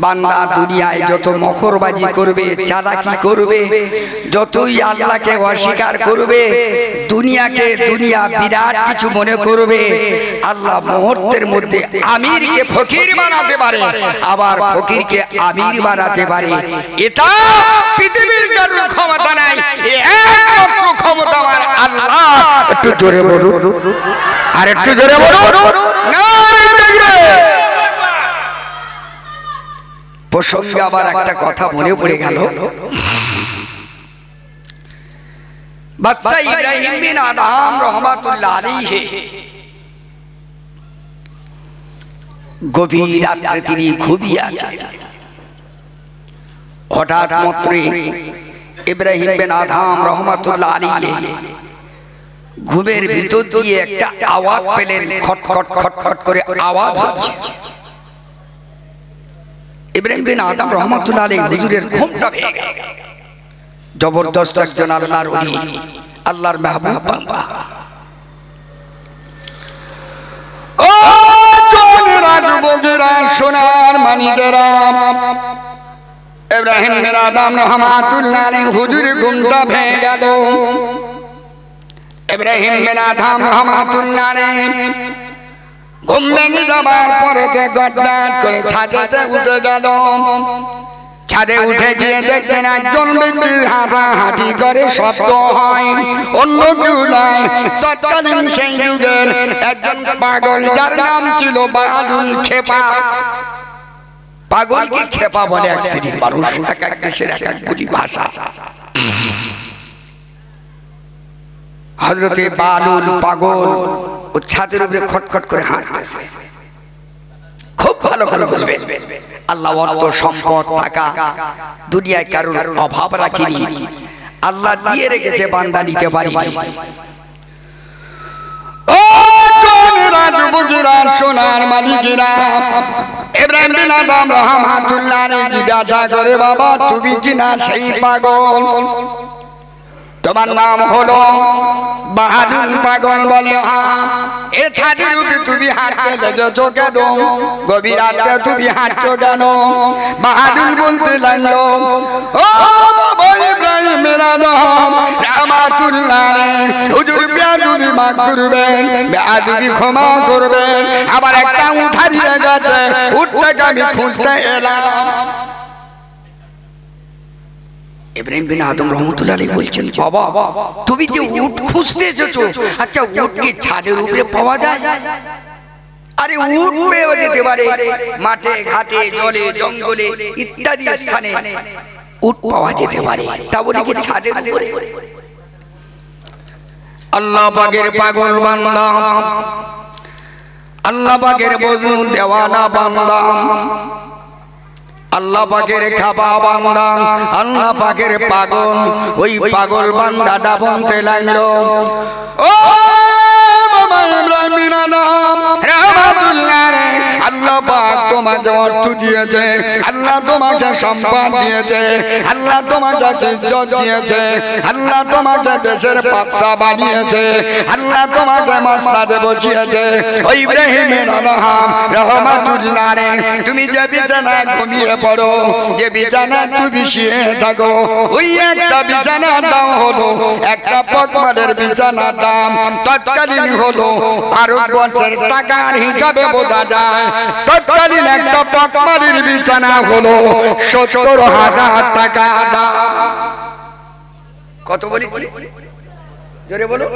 বান্দা দুনিয়ায় যত মখরবাজি করবে, চালাকি করবে, যতই আল্লাহকে অস্বীকার করবে, দুনিয়াকে দুনিয়া বিরাট কিছু মনে করবে, আল্লাহ মুহূর্তের মধ্যে আমিরকে ফকির বানাতে পারে, আবার ফকিরকে আমির বানাতে পারে। এটা পৃথিবীর কারোর ক্ষমতা নাই, একমাত্র ক্ষমতা আমার আল্লাহ। একটু জোরে বলুন আর একটু জোরে বলো নারে তাকবীর। প্রসঙ্গে আবার একটা কথা মনে পড়ে গেল, বাদশা ইব্রাহিম বিন আদম রহমাতুল্লাহ আলাইহি গভীর রাত্রে তিনি ঘুমিয়ে আছেন। হঠাৎ মাত্রই ইব্রাহিম বিন আদম রহমাতুল্লাহ আলাইহি ঘুমের ভিতর দিয়ে একটা আওয়াজ পেলেন, খটখট খটখট করে আওয়াজ হচ্ছে। ইব্রাহিম বিন আদম রহমাতুল্লাহ আলাইহি হুজুরের ঘুমটা ভেঙে গেল। জবরদস্ত একজন আল্লাহর ওলি, আল্লাহর মাহবুব বান্দা। ও জোনেরা যুবকেরা সোনার মানিকেরা, ইব্রাহিম বিন আদম রহমাতুল্লাহ আলাইহি হুজুরের ঘুমটা ভেঙে গেল। ইব্রাহিম বিন আদম রহমাতুল্লাহ আলাইহি ঘুম ভেঙে যাবার পরে গড়গড় করে ছাদে উঠে গেল। ছাদে উঠে গিয়ে দেখতেন একজন ব্যক্তির হাঁটাহাঁটি করে শব্দ হয়, অন্য কেউ নয়, তৎকালীন সেই যুগের একজন পাগল, যার নাম ছিল বাদুল খেপা। পাগলকে খেপা বলে এক শ্রেণীর মানুষ, এক এক দেশের এক এক বলি ভাষা। হযরতে বালুল পাগল ও ছাদের উপরে খটখট করে হাঁটতেছে। খুব ভালো করে বুঝবেন, আল্লাহ অর্থ সম্পদ টাকা দুনিয়ায় কারোর অভাব রাখেনি, আল্লাহ দিয়ে রেখেছে, বান্দা নিতে পারেনি। ও জোনেরা যুবকেরা সোনার মালিকেরা, ইব্রাহিম বিন আদম রহমাতুল্লাহ আলাইহি জিজ্ঞাসা করে, বাবা তুমি কি না সেই পাগল? তোমার নাম হলো বাহাদুর পাগল? বলে হ্যাঁ। এ ছাদের উপরে তুমি হাঁটতে লেগেছো কেন? গভীর রাতে তুমি হাঁটছো কেন? বাহাদুর বলতে লাগলো, ও বাবা ইব্রাহিম বিন আদম রহমাতুল্লাহ আলাইহি হুজুর বেয়াদবি মাফ করবেন, বেয়াদবি ক্ষমা করবেন, আবার একটা উট হারিয়ে গেছে, উটটাকে আমি খুঁজতে এলাম। ইব্রাহিম বিন আদম রহমাতুল্লাহ আলাইহি বলছেন, বাবা তুমি যে উট খুঁজতে এসেছো, আচ্ছা উট কি ছাদের উপরে পাওয়া যায়? আরে উট পেয়ে যেতে পারে, মাঠে ঘাটে জলে জঙ্গলে ইত্যাদি স্থানে উট পাওয়া যেতে পারে, তা বলে কি ছাদের উপরে? আল্লাহ পাকের পাগল বান্দা, আল্লাহ পাকের বজনু দেওয়ানা বান্দা, আল্লাহ পাকের খাবা বান্দা, আল্লাহ পাকের পাগল, ওই পাগল বান্দাটা বলতে লাগলো, ও বাবা ইব্রাহিম বিন আদম রহমাতুল্লাহ আলাইহি, আল্লাহ পাক তোমাকে অর্থ দিয়েছে, আল্লাহ তোমাকে সম্পদ দিয়েছে, আল্লাহ তোমাকে ইজ্জত দিয়েছে, আল্লাহ তোমাকে দেশের বাদশা বানিয়েছে, আল্লাহ তোমাকে মসনদে বসিয়েছে। ওই ইব্রাহিম বিন আদম রহমাতুল্লাহ আলাইহি তুমি যে বিছানায় ঘুমিয়ে পড়ো, যে বিছানায় তুমি শুয়ে থাকো, ওই একটা বিছানার দাম হলো, একটা পকমালের বিছানার দাম তৎকালীন হলো ভারতবর্ষের টাকার হিসাবে বোঝা যায়, তৎকালীন একটা পকমালের বিছানা হলো ৭০,০০০ টাকা দাম। কত বলেছি? জোরে বলো।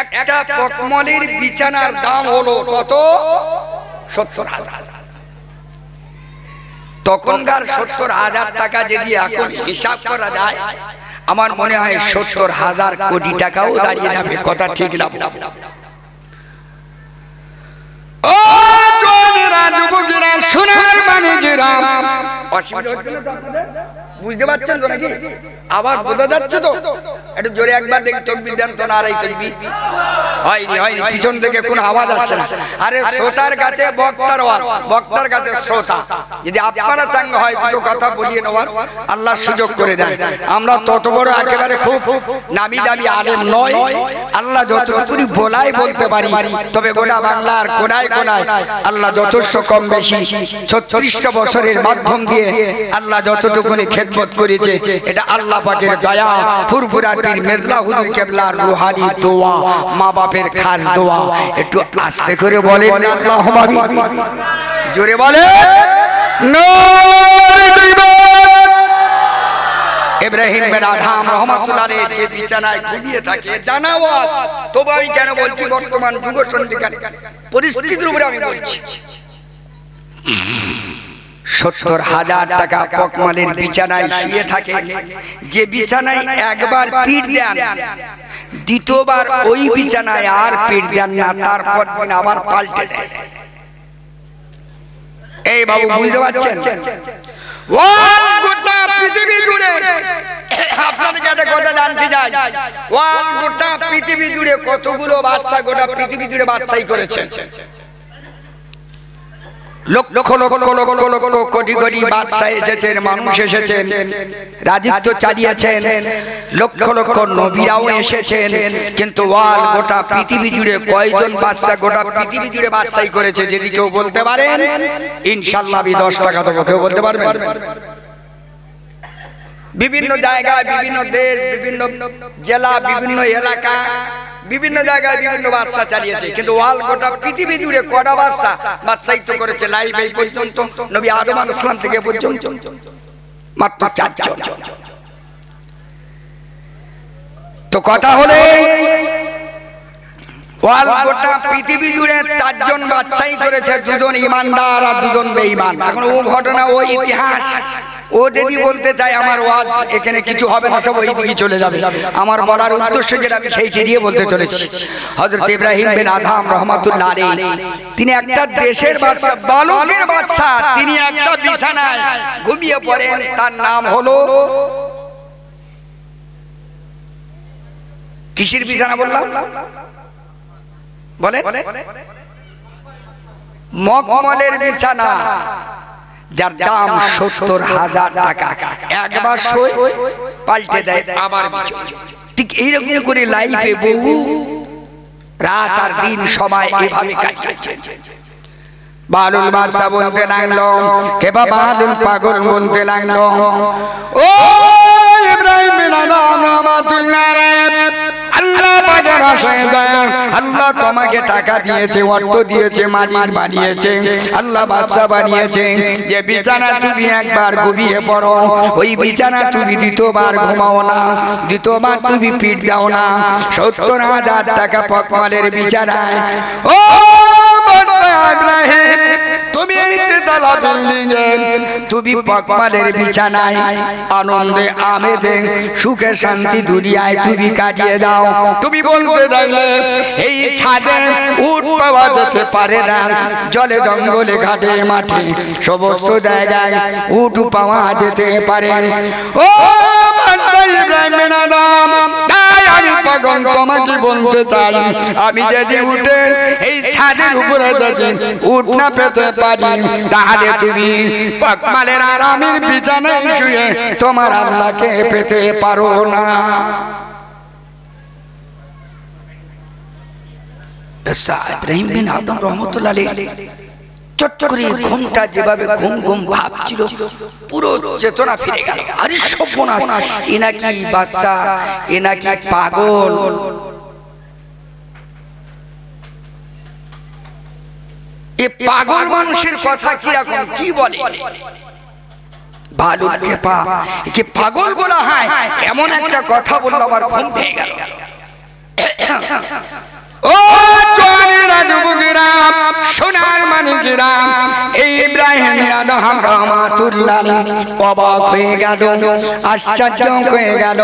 একটা পকমালের বিছানার দাম হলো কত? ৭০,০০০। তখনকার ৭০,০০০ টাকা যদি এখন হিসাব করা যায়, আমার মনে হয় ৭০,০০০ কোটি টাকাও দাঁড়িয়ে যাবে। কথা ঠিক না? ও জোনেরা যুবকেরা সোনার মানিকেরা, অসুবিধা হচ্ছে না তো আপনাদের? বুঝতে পারছেন তো নাকি? আওয়াজ বোঝা যাচ্ছে তো? একটু জোরে একবার দেখি তাকবীর দেন তো। নারাই তাকবীর। হয়নি হয়নি, পিছন থেকে কোনো আওয়াজ আসছে না। আরে শ্রোতার কাছে বক্তার আওয়াজ, বক্তার কাছে শ্রোতা। যদি আপনারা চাঙ্গা হয় দুটো কথা বলিয়ে নেওয়ার আল্লাহ সুযোগ করে দেয়। আমরা তত বড় একেবারে খুব নামি দামি আলেম নয়, আল্লাহ যতটুকুনি বলাই বলতে পারি, তবে গোটা বাংলার কোনায় কোনায় আল্লাহ যথেষ্ট কম বেশি ৩৬টা বছরের মাধ্যম দিয়ে আল্লাহ যতটুকুনি খেদমত করেছে, এটা আল্লাহ পাকের দয়া। ফুরফুরা পীর মেজলা হুজুর কেবলার রুহানি দোয়া, মা বাপের খাস দোয়া। একটু আস্তে করে বলেন আল্লাহুম্মা আমিন, জোরে বলে। নূর দিবান ইব্রাহিম বিন আদহাম রাহমাতুল্লাহ আলাইহি যে বিছানায় ঘুমিয়ে থাকে জানাওয়াজ, তবে আমি কেন বলছি বর্তমান যুগ সন্ধিকার পরিস্থিতির উপরে আমি বলছি। 70,000 টাকা পকমালের বিছানায় শুয়ে থাকে, যে বিছানায় একবার পিঠ দেন দ্বিতীয়বার ওই বিছানায় আর পিঠ দেন না, তারপর দিন আবার পাল্টে দেয়। এই বাবু বুঝতে পারছেন? গোটা পৃথিবী জুড়ে আপনাদেরকে একটা কথা জানতে চাই, গোটা পৃথিবী জুড়ে কতগুলো বাচ্চা গোটা পৃথিবী জুড়ে বাচ্চাই করেছেন? লক্ষ লক্ষ লক্ষ লক্ষ কোটি কোটি বাদশা এসেছেন, মানুষ এসেছেন, রাজত্ব চালিয়েছেন, লক্ষ লক্ষ নবীরাও এসেছেন, কিন্তু গোটা পৃথিবী জুড়ে কয়জন বাদশা গোটা পৃথিবী জুড়ে বাদশাই করেছে? যদি কেউ বলতে পারেন ইনশাআল্লাহ আমি 10 টাকা দেবো। কেউ বলতে পারবেন? বিভিন্ন জায়গায়, বিভিন্ন দেশ, বিভিন্ন জেলা, বিভিন্ন এলাকা, বিভিন্ন জায়গায় বিভিন্ন বাদশা চালিয়েছে, কিন্তু গোটা পৃথিবী জুড়ে কটা বাদশাহিত্ব করেছে? লাইভ এই পর্যন্ত নবী আদম আলাইহিস সালাম থেকে পর্যন্ত মাত্র 4 জন। তো কথা হলে গোটা পৃথিবী জুড়ে 4 জন বাদশাই করেছে, 2 জন ইমানদার আর 2 জন বেঈমান। এখন ও ঘটনা, ও ইতিহাস, ও যদি বলতে চাই আমার ওয়াজ এখানে কিছু হবে না, সব ওই দিকে চলে যাবে। আমার বলার উদ্দেশ্য যেটা আমি সেইটি দিয়ে বলতে চলেছি। হযরত ইব্রাহিম বিন আদহাম রাহমাতুল্লাহ আলাইহি তিনি একটা দেশের বাদশা, বালকের বাদশা, তিনি একটা বিছানায় ঘুমিয়ে পড়েন। তার নাম হলো, কিসের বিছানা বললাম? বলে মকমলের বিছানা, যার দাম 70,000 টাকা। একবার শোয় পাল্টে দেয় আবার। ঠিক এইরকম করে লাইফে বহু রাত আর দিন সময় এভাবে কাটিয়েছে। বালুল বাদশা বলতে লাগলো, কে বালুল পাগল বলতে লাগলো, ও ইব্রাহিম বিন আদহাম রাহমাতুল্লাহ আলাইহি, আল্লাহ পাকের আশায় দয়া, আল্লাহ তোমাকে টাকা দিয়েছে, অর্থ দিয়েছে, মালিক বানিয়েছে, আল্লাহ বাদশা বানিয়েছে, যে বিছানা তুমি একবার ঘুমিয়ে পড়ো, ওই বিছানা তুমি দ্বিতীয়বার ঘুমাও না, দ্বিতীয়বার তুমি পিঠ দাও না। 70,000 টাকা পকমালের বিছানায় ও ইব্রাহিম, তুমি ইত্তেদালা বিল্ডিংয়ে, তুমি পকমালের বিছানায় আনন্দে আমেদে সুখে শান্তি দুনিয়ায় তুমি কাটিয়ে দাও। তুমি বলতে চাইলে এই ছাদে উট পাওয়া যেতে পারে না, জলে জঙ্গলে ঘাটে মাঠে সমস্ত জায়গায় উট পাওয়া যেতে পারে। ও ইব্রাহিম বিন আদহাম, আমি পাগল তোমাকে বলতে চাই, আমি যদি উঠে এই ছাদের উপরে যদি উঠ না পেতে পারি, তাহলে তুমি পকমালের আরামের বিছানায় শুয়ে তোমার আল্লাহকে পেতে পারো না। ইব্রাহিম বিন আদহাম রাহমাতুল্লাহ আলাইহি চট করে ঘুমটা যেভাবে ঘুম ঘুম ভাবছিল, পুরো চেতনা ফিরে গেল। আরে সর্বনাশ, এ নাকি বাচ্চা, এ নাকি পাগল। এ পাগল মানুষের কথা কিরকম, কি বলে? ভালুক খেপা, একে পাগল বলা হয়, এমন একটা কথা বললো, আমার ঘুম ভেঙে গেল। ও জওয়ানেরা, যুবকেরা, সোনার মানিকেরা, এই ইব্রাহিম বিন আদহাম রাহমাতুল্লাহ আলাইহি অবাক হয়ে গেল, আশ্চর্য হয়ে গেল।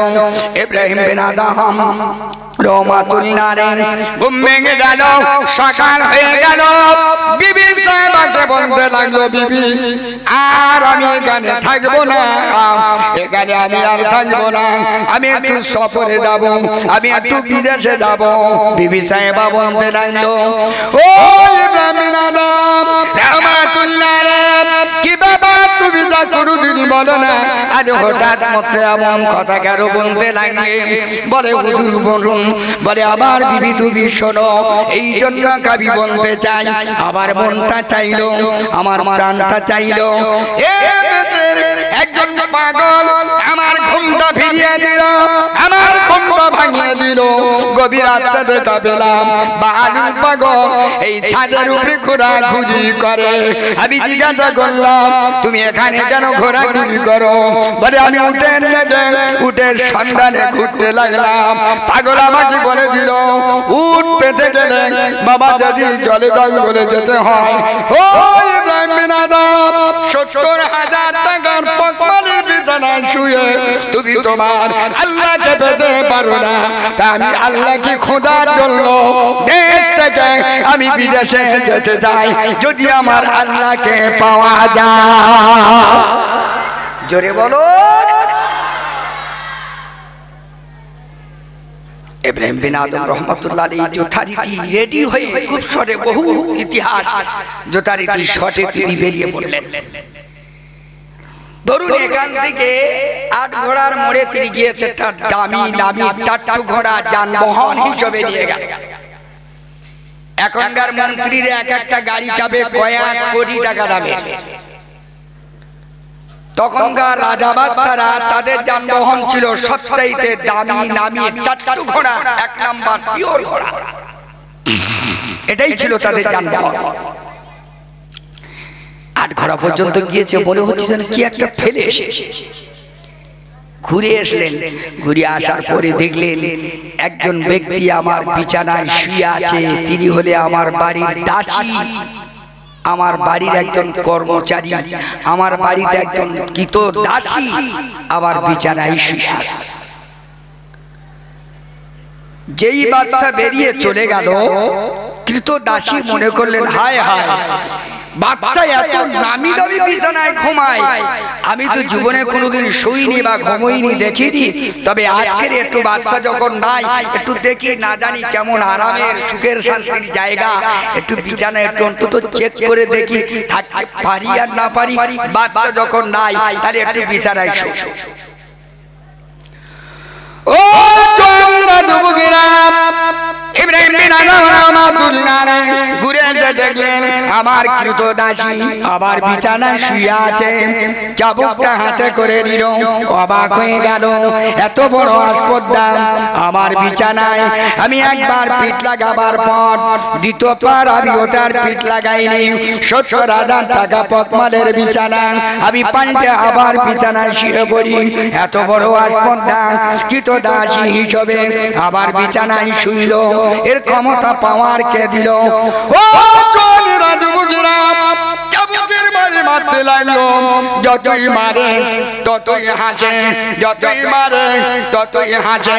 ইব্রাহিম বিন আদহাম রাহমাতুল্লাহ আলাইহি ঘুম ভেঙে গেল, সকাল হয়ে গেল। বিবি সাহেবাকে বলতে লাগলো, বিবি আর আমি এখানে থাকবো না, এখানে আমি আর থাকবো না, আমি একটু সফরে যাব, আমি একটু বিদেশে যাব। বিবি সাহেবা বলতে লাগলো, ও ইব্রাহিম বিন আদহাম রাহমাতুল্লাহ আলাইহি, কি বাবা তুমি যা কোনোদিন বলো না, আজ হঠাৎ মতে এমন কথা কেন বলতে লাগলে? বলে হুজুর বলুন। বলে আবার বিবি তুমি শোনো, এই জন্য কবি বলতে চাই, আমার মনটা চাইলো, আমার প্রাণটা চাইলো, একজন পাগল আমার ঘুমটা ফিরিয়ে দিল, আমার ঘুমটা ঘুমটা ভাঙিয়ে দিল। গভীর রাতে দেখা পেলাম বালু পাগল এই ছাদের উপরে ঘোরাঘুরি করে। আমি জিজ্ঞাসা করলাম তুমি এখানে কেন ঘোরাঘুরি করো? বলে আমি উটের সন্ধানে ঘুরতে লাগলাম। পাগল আমাকে বলে দিল উট পেতে গেলে বাবা যদি জলে জঙ্গলে যেতে হয় ও ইব্রাহিম বিন আদম ৭০,০০০ টাকার পকমালের বিছানায় শুয়ে তুমি তোমার আল্লাহকে পেতে পারো না। তা আমি আল্লাহকে খোঁজার জন্য দেশ থেকে আমি বিদেশে যেতে চাই যদি আমার আল্লাহকে পাওয়া যায়। জোরে বলো। ইব্রাহিম বিন আদম রহমাতুল্লাহ আলাইহি যথারীতি রেডি হয়ে খুব শর্টে বহু ইতিহাস যথারীতি শর্টে তিনি বেরিয়ে পড়লেন। ধরুন এখান থেকে ৮ ঘোড়ার মোড়ে তিনি গিয়েছে, তার দামি নামি টাট্টু ঘোড়া যানবাহন হিসেবে নিয়ে গেল। এখনকার মন্ত্রীরা এক একটা গাড়ি চাপে কয়েক কোটি টাকা দামের। তখনকার রাজা বাদশারা তাদের যানবাহন ছিল সবচাইতে দামি নামি টাট্টু ঘোড়া, ১ নাম্বার পিওর ঘোড়া। এটাই ছিল তাদের যানবাহন। ৮ ঘোড়া পর্যন্ত গিয়েছে, মনে হচ্ছে যেন কি একটা ফেলে এসেছে। ঘুরে আসলেন, ঘুরে আসার পরে দেখলেন একজন ব্যক্তি আমার বিছানায় শুয়ে আছে। তিনি হলে আমার বাড়ির দাসী, আমার বাড়ির একজন কর্মচারী, আমার বাড়িতে একজন কৃত দাসী আমার বিছানায় শুয়ে আছে। যেই বাদশা বেরিয়ে চলে গেল কৃত দাসী মনে করলেন হায় হায়, বাদশা এত নামি দামি বিছানায় ঘুমায়, আমি তো জীবনে কোনোদিন শুইনি বা ঘুমোইনি, দেখিনি। তবে আজকের একটু বাদশা যখন নাই, একটু দেখি না জানি কেমন আরামের সুখের শান্তির জায়গা, একটু বিছানা একটু অন্তত চেক করে দেখি থাকতে পারি আর না পারি। বাদশা যখন নাই তাহলে একটু বিছানায় শুই। ও চন্দ্রা যুবকেরা, ইব্রাহিম বিন আদম রাহমাতুল্লাহ আলাইহি ঘুরে এসে দেখলেন আমার কৃত দাসী আমার বিছানায় শুয়ে আছে। চাবুকটা হাতে করে নিল, অবাক হয়ে গেল এত বড় আসপদ্দা আমার বিছানায়। আমি একবার পিঠ লাগাবার পর দ্বিতীয়বার আমি ওটার পিঠ লাগাইনি। ৭০,০০০ টাকা পকমালের বিছানা, আমি পাল্টে আবার বিছানায় শুয়ে পড়ি। এত বড় আসপদ্দা কৃত দাসী হিসেবে আবার বিছানায় শুইল, এর ক্ষমতা পাওয়ার কে দিল? ও চন্দ্রা যুবকেরা, চাবুকের বাড়ি মারতে লাগলো। যতই মারে ততই হাসে, যতই মারে ততই হাসে।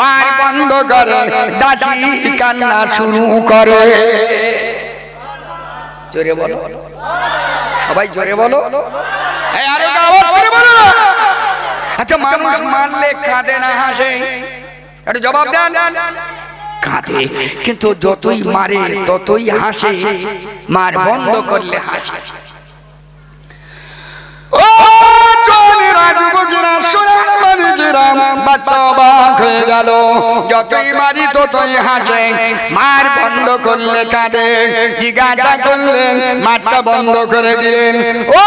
মার বন্ধ করে দাসী কান্না শুরু করে। জোরে বলো সবাই, জোরে বলো। আরে আওয়াজ করে বলো না। আচ্ছা মানুষ মারলে কাঁদে না হাসে? একটু জবাব দেন। কাঁদে, কিন্তু যতই মারে ততই হাসে, মার বন্ধ করলে হাসে। ও চন্দ্রা যুবকেরা, সোনার মানিকেরা, বাচ্চা অবাক হয়ে গেল। যতই মারি ততই হাসে, মার বন্ধ করলে কাঁদে। জিজ্ঞাসা করলেন মারটা বন্ধ করে দিলেন। ও